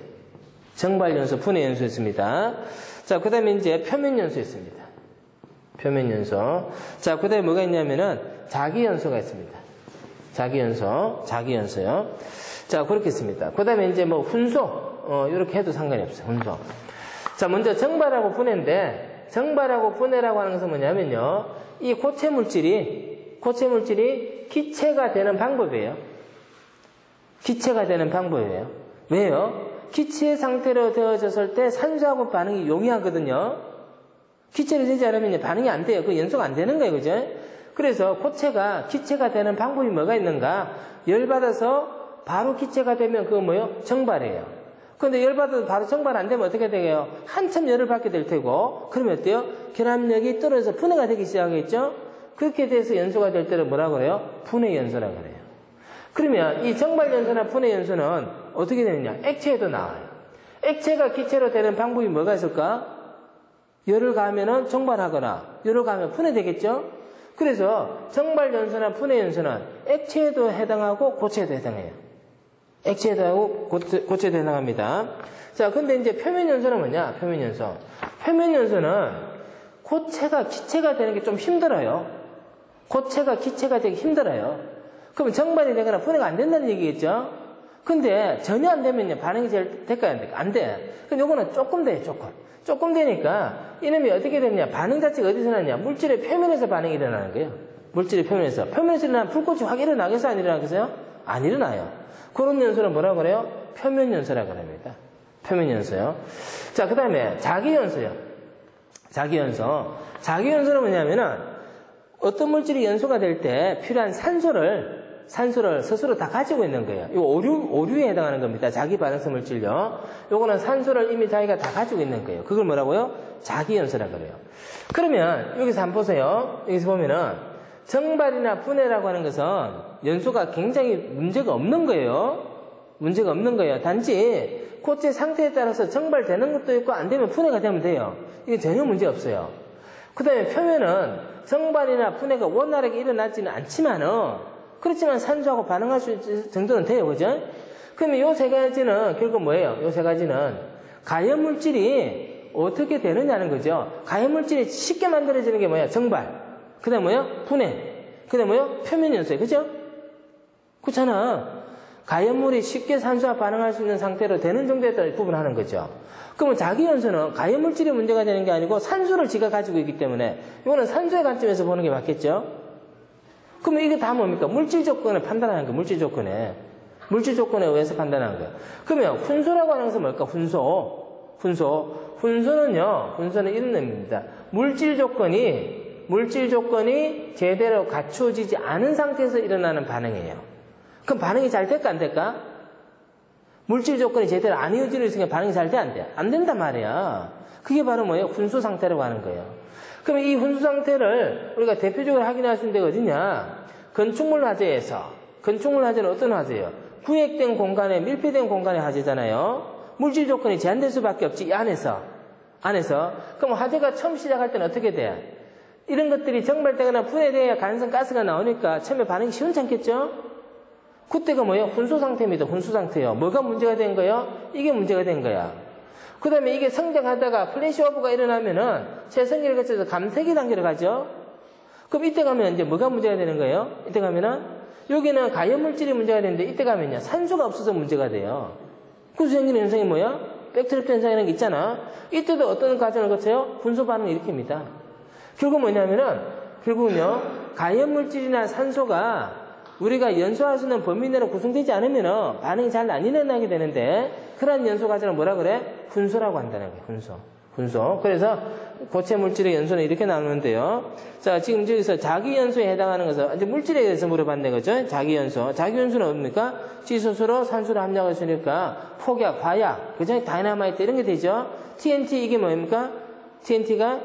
정발 연소, 분해 연소 있습니다. 자, 그 다음에 이제 표면 연소 있습니다. 표면 연소. 자, 그 다음에 뭐가 있냐면은 자기 연소가 있습니다. 자기 연소요. 자, 그렇게 있습니다. 그 다음에 이제 뭐 훈소, 이렇게 해도 상관이 없어요. 훈소. 자, 먼저 정발하고 분해인데, 정발하고 분해라고 하는 것은 뭐냐면요. 이 고체 물질이 기체가 되는 방법이에요. 기체가 되는 방법이에요. 왜요? 기체 상태로 되어졌을 때 산소하고 반응이 용이하거든요. 기체로 되지 않으면 반응이 안 돼요. 그 연소가 안 되는 거예요. 그죠? 그래서 고체가 기체가 되는 방법이 뭐가 있는가? 열받아서 바로 기체가 되면 그거 뭐예요? 정발이에요. 그런데 열받아서 바로 정발 안 되면 어떻게 되게요? 한참 열을 받게 될 테고, 그러면 어때요? 결합력이 떨어져서 분해가 되기 시작하겠죠? 그렇게 돼서 연소가 될 때를 뭐라고 그래요? 분해 연소라고 그래요. 그러면 이 정발 연소나 분해 연소는 어떻게 되느냐? 액체에도 나와요. 액체가 기체로 되는 방법이 뭐가 있을까? 열을 가하면은 정발하거나, 열을 가하면 분해되겠죠? 그래서 정발 연소나 분해 연소는 액체에도 해당하고 고체에도 해당해요. 액체에도 하고 고체에도 해당합니다. 자, 근데 이제 표면 연소는 뭐냐? 표면 연소. 표면 연소는 고체가 기체가 되는 게 좀 힘들어요. 고체가 기체가 되기 힘들어요. 그럼 정발이 되거나 분해가 안 된다는 얘기겠죠? 근데 전혀 안 되면요. 반응이 잘 될까요? 안 될까요? 안 돼. 그럼 요거는 조금 돼요, 조금. 조금 되니까 이놈이 어떻게 되느냐? 반응 자체가 어디서 나냐? 물질의 표면에서 반응이 일어나는 거예요. 물질의 표면에서. 표면에서 일어나면 불꽃이 확 일어나겠어요? 안 일어나겠어요? 안 일어나요. 그런 연소는 뭐라고 그래요? 표면 연소라고 합니다. 표면 연소요. 자, 그 다음에 자기 연소요. 자기 연소. 자기 연소는 뭐냐면은 어떤 물질이 연소가 될 때 필요한 산소를 스스로 다 가지고 있는 거예요. 이거 오류에 해당하는 겁니다. 자기 반응성 물질요. 요거는 산소를 이미 자기가 다 가지고 있는 거예요. 그걸 뭐라고요? 자기 연소라고 그래요. 그러면 여기서 한번 보세요. 여기서 보면은 정발이나 분해라고 하는 것은 연소가 굉장히 문제가 없는 거예요. 문제가 없는 거예요. 단지 고체 상태에 따라서 정발되는 것도 있고 안 되면 분해가 되면 돼요. 이게 전혀 문제 없어요. 그 다음에 표면은 정발이나 분해가 원활하게 일어나지는 않지만은 그렇지만 산소하고 반응할 수 있는 정도는 돼요. 그죠? 그러면 요 세 가지는 결국 뭐예요? 요 세 가지는 가연물질이 어떻게 되느냐는 거죠. 가연물질이 쉽게 만들어지는 게 뭐야? 정발. 그 다음 뭐야? 분해. 그 다음 뭐야? 표면 연소예요. 그죠? 그렇잖아. 가연물이 쉽게 산소와 반응할 수 있는 상태로 되는 정도에 따라 구분하는 거죠. 그러면 자기 연소는 가연물질이 문제가 되는 게 아니고 산소를 지가 가지고 있기 때문에 이거는 산소의 관점에서 보는 게 맞겠죠? 그러면 이게 다 뭡니까? 물질 조건을 판단하는 거예요. 물질 조건에. 물질 조건에 의해서 판단하는 거예요. 그러면 훈소라고 하는 것은 뭘까? 훈소는 이런 의미입니다. 물질 조건이 제대로 갖춰지지 않은 상태에서 일어나는 반응이에요. 그럼 반응이 잘 될까 안 될까? 물질 조건이 제대로 안 이어지고 있으니까 반응이 잘 돼 안 돼? 안 된단 말이야. 그게 바로 뭐예요? 훈소 상태라고 하는 거예요. 그러면 이 훈소 상태를 우리가 대표적으로 확인할 수 있는 데가 어디냐? 건축물 화재에서. 건축물 화재는 어떤 화재예요? 구획된 공간에, 밀폐된 공간의 화재잖아요. 물질 조건이 제한될 수밖에 없지, 이 안에서. 그럼 화재가 처음 시작할 때는 어떻게 돼? 이런 것들이 정발되거나 분해돼야 가능성 가스가 나오니까 처음에 반응이 시원찮겠죠? 그때가 뭐예요? 훈소 상태입니다. 훈소 상태요. 뭐가 문제가 된 거예요? 이게 문제가 된 거야. 그 다음에 이게 성장하다가 플래시 오버가 일어나면은 최성기를 거쳐서 감색이 단계로 가죠? 그럼 이때 가면 이제 뭐가 문제가 되는 거예요? 이때 가면은 여기는 가연물질이 문제가 되는데 이때 가면요. 산소가 없어서 문제가 돼요. 그래서 생기는 현상이 뭐야? 백트랩 현상이라는 게 있잖아. 이때도 어떤 과정을 거쳐요? 훈소 반응을 일으킵니다. 결국은요, 가연물질이나 산소가 우리가 연소할 수 있는 범위 내로 구성되지 않으면 반응이 잘 안 일어나게 되는데, 그러한 연소 과정을 뭐라 그래? 훈소라고 한다는 거예요, 훈소. 그래서 고체 물질의 연소는 이렇게 나누는데요. 자, 지금 여기서 자기 연소에 해당하는 것은, 이제 물질에 대해서 물어봤네, 그죠? 자기 연소. 자기 연소는 뭡니까? 지소수로 산소를 함량할 수 있으니까, 폭약, 화약, 그죠? 다이나마이트 이런 게 되죠? TNT 이게 뭡니까? TNT가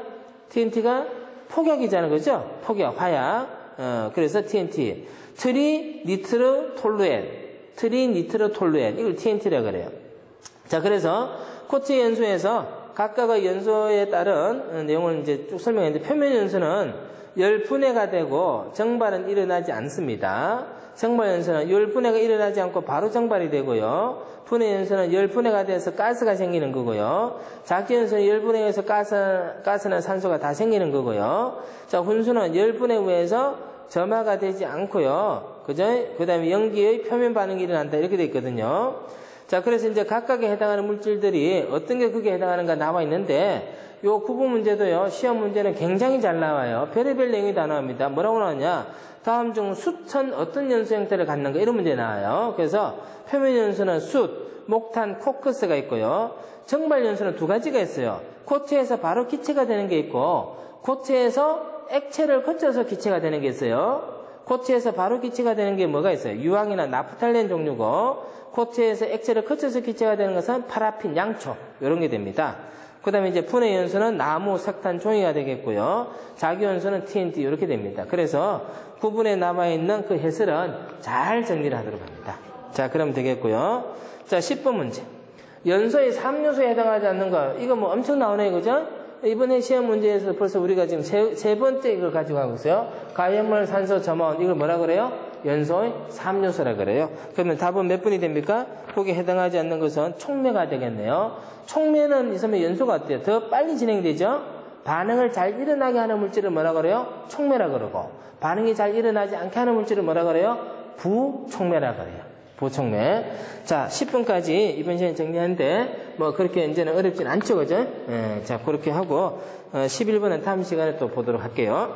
폭약이잖아요, 그죠? 폭약, 화약. 그래서 TNT. 트리 니트르 톨루엔. 트리니트로톨루엔, 이걸 TNT라고 그래요. 자, 그래서 코트 연소에서 각각의 연소에 따른 내용을 이제 쭉 설명했는데, 표면 연소는 열 분해가 되고 정발은 일어나지 않습니다. 정발 연소는 열 분해가 일어나지 않고 바로 정발이 되고요. 분해 연소는 열 분해가 돼서 가스가 생기는 거고요. 작기 연소는 열 분해에서 가스나 산소가 다 생기는 거고요. 자, 훈수는 열 분해 후에서 점화가 되지 않고요. 그죠? 그 다음에 연기의 표면 반응이 일어난다. 이렇게 돼 있거든요. 자, 그래서 이제 각각에 해당하는 물질들이 어떤 게 그게 해당하는가 나와 있는데, 요 구분 문제도요, 시험 문제는 굉장히 잘 나와요. 별의별 내용이 다 나옵니다. 뭐라고 나오냐? 다음 중 숯은 어떤 연소 형태를 갖는가? 이런 문제 나와요. 그래서 표면 연소는 숯, 목탄, 코크스가 있고요. 정발 연소는 두 가지가 있어요. 코트에서 바로 기체가 되는 게 있고, 코트에서 액체를 거쳐서 기체가 되는 게 있어요. 코트에서 바로 기체가 되는 게 뭐가 있어요? 유황이나 나프탈렌 종류고, 코트에서 액체를 거쳐서 기체가 되는 것은 파라핀, 양초, 이런 게 됩니다. 그 다음에 이제 분해 연소는 나무, 석탄, 종이가 되겠고요. 작유 연소는 TNT, 이렇게 됩니다. 그래서 구분에 남아있는 그 해설은 잘 정리를 하도록 합니다. 자, 그럼 되겠고요. 자, 10번 문제. 연소의 3요소에 해당하지 않는 거, 이거 뭐 엄청 나오네요, 그죠? 이번에 시험 문제에서 벌써 우리가 지금 세 번째 이걸 가지고 가고 있어요. 가연물, 산소, 점원, 이걸 뭐라 그래요? 연소의 3요소라 그래요. 그러면 답은 몇 분이 됩니까? 거기에 해당하지 않는 것은 촉매가 되겠네요. 촉매는 있으면 연소가 어때요? 더 빨리 진행되죠? 반응을 잘 일어나게 하는 물질을 뭐라 그래요? 촉매라 그러고, 반응이 잘 일어나지 않게 하는 물질을 뭐라 그래요? 부촉매라 그래요. 부촉매. 자, 10분까지 이번 시간에 정리하는데, 뭐, 그렇게 이제는 어렵진 않죠, 그죠? 자, 그렇게 하고, 11분은 다음 시간에 또 보도록 할게요.